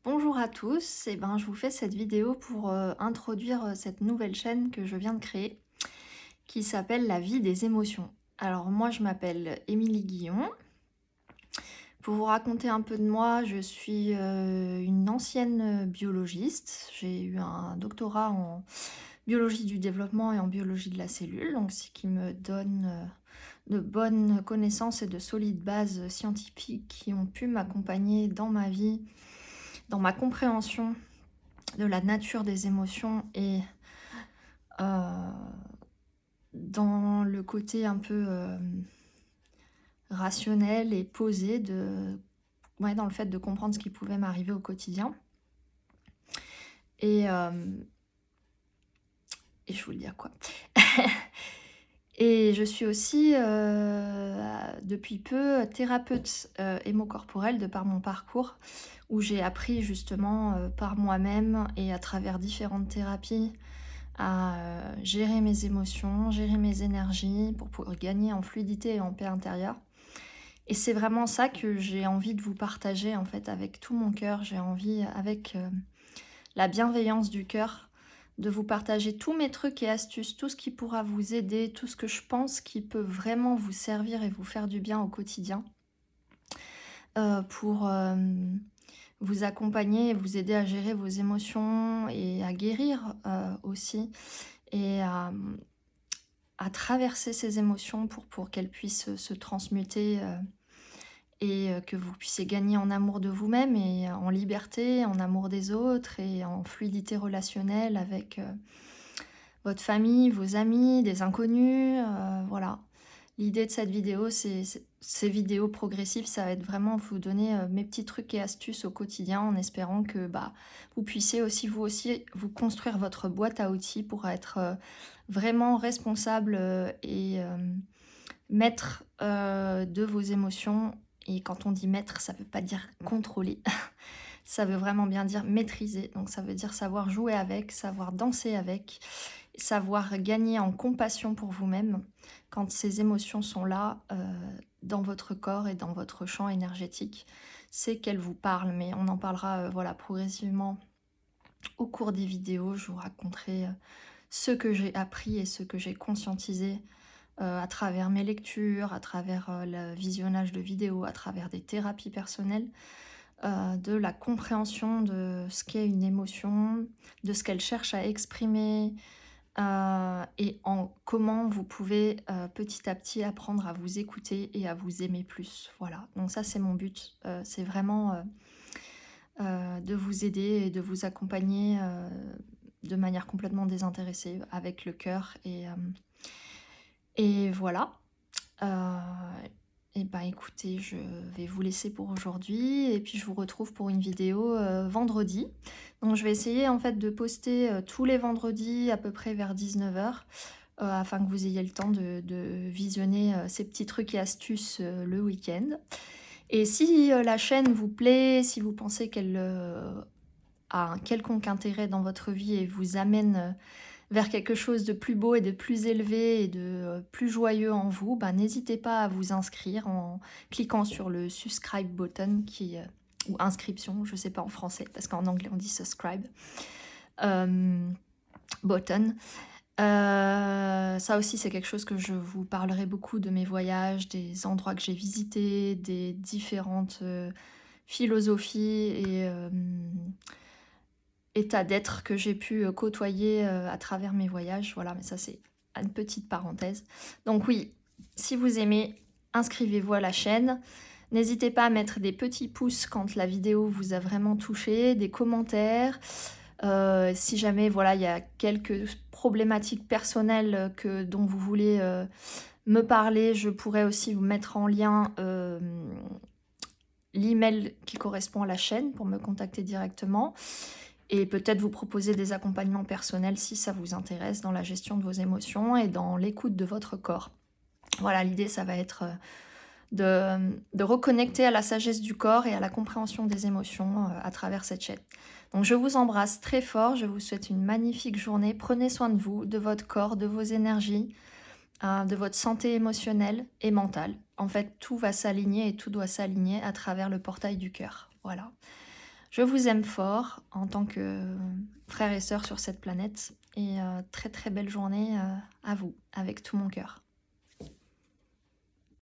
Bonjour à tous, je vous fais cette vidéo pour introduire cette nouvelle chaîne que je viens de créer qui s'appelle La vie des émotions. Alors moi je m'appelle Émilie Guillon. Pour vous raconter un peu de moi, je suis une ancienne biologiste. J'ai eu un doctorat en biologie du développement et en biologie de la cellule, donc ce qui me donne de bonnes connaissances et de solides bases scientifiques qui ont pu m'accompagner dans ma vie, dans ma compréhension de la nature des émotions et euh, dans le côté un peu rationnel et posé ouais, dans le fait de comprendre ce qui pouvait m'arriver au quotidien. Et, euh, et je voulais dire quoi. Et je suis aussi depuis peu thérapeute hémocorporelle de par mon parcours où j'ai appris justement par moi-même et à travers différentes thérapies à gérer mes émotions, gérer mes énergies pour pouvoir gagner en fluidité et en paix intérieure. Et c'est vraiment ça que j'ai envie de vous partager en fait avec tout mon cœur. J'ai envie avec la bienveillance du cœur de vous partager tous mes trucs et astuces, tout ce qui pourra vous aider, tout ce que je pense qui peut vraiment vous servir et vous faire du bien au quotidien pour vous accompagner et vous aider à gérer vos émotions et à guérir aussi et à traverser ces émotions pour qu'elles puissent se transmuter et que vous puissiez gagner en amour de vous-même et en liberté, en amour des autres et en fluidité relationnelle avec votre famille, vos amis, des inconnus, voilà. L'idée de cette vidéo, ces vidéos progressives, ça va être vraiment vous donner mes petits trucs et astuces au quotidien en espérant que vous puissiez aussi, vous aussi, vous construire votre boîte à outils pour être vraiment responsable et maître de vos émotions. Et quand on dit maître, ça ne veut pas dire contrôler, ça veut vraiment bien dire maîtriser. Donc ça veut dire savoir jouer avec, savoir danser avec, savoir gagner en compassion pour vous-même quand ces émotions sont là dans votre corps et dans votre champ énergétique. C'est qu'elles vous parlent, mais on en parlera voilà, progressivement au cours des vidéos. Je vous raconterai ce que j'ai appris et ce que j'ai conscientisé à travers mes lectures, à travers le visionnage de vidéos, à travers des thérapies personnelles, de la compréhension de ce qu'est une émotion, de ce qu'elle cherche à exprimer, et en comment vous pouvez petit à petit apprendre à vous écouter et à vous aimer plus. Voilà, donc ça c'est mon but, c'est vraiment de vous aider et de vous accompagner de manière complètement désintéressée, avec le cœur et voilà. Euh, et ben écoutez, je vais vous laisser pour aujourd'hui et puis je vous retrouve pour une vidéo vendredi. Donc je vais essayer en fait de poster tous les vendredis à peu près vers 19 h afin que vous ayez le temps de visionner ces petits trucs et astuces le week-end. Et si la chaîne vous plaît, si vous pensez qu'elle a un quelconque intérêt dans votre vie et vous amène vers quelque chose de plus beau et de plus élevé et de plus joyeux en vous, n'hésitez pas à vous inscrire en cliquant sur le subscribe button ou inscription, je sais pas en français parce qu'en anglais on dit subscribe button. Ça aussi c'est quelque chose que je vous parlerai beaucoup de mes voyages, des endroits que j'ai visités, des différentes philosophies et état d'être que j'ai pu côtoyer à travers mes voyages. Voilà, mais ça c'est une petite parenthèse. Donc oui, si vous aimez, inscrivez-vous à la chaîne. N'hésitez pas à mettre des petits pouces quand la vidéo vous a vraiment touché, des commentaires. Si jamais voilà, il y a quelques problématiques personnelles dont vous voulez me parler, je pourrais aussi vous mettre en lien l'email qui correspond à la chaîne pour me contacter directement. Et peut-être vous proposer des accompagnements personnels si ça vous intéresse dans la gestion de vos émotions et dans l'écoute de votre corps. Voilà, l'idée, ça va être de reconnecter à la sagesse du corps et à la compréhension des émotions à travers cette chaîne. Donc je vous embrasse très fort, je vous souhaite une magnifique journée. Prenez soin de vous, de votre corps, de vos énergies, de votre santé émotionnelle et mentale. En fait, tout va s'aligner et tout doit s'aligner à travers le portail du cœur. Voilà. Je vous aime fort en tant que frères et sœurs sur cette planète et très, très belle journée, à vous, avec tout mon cœur.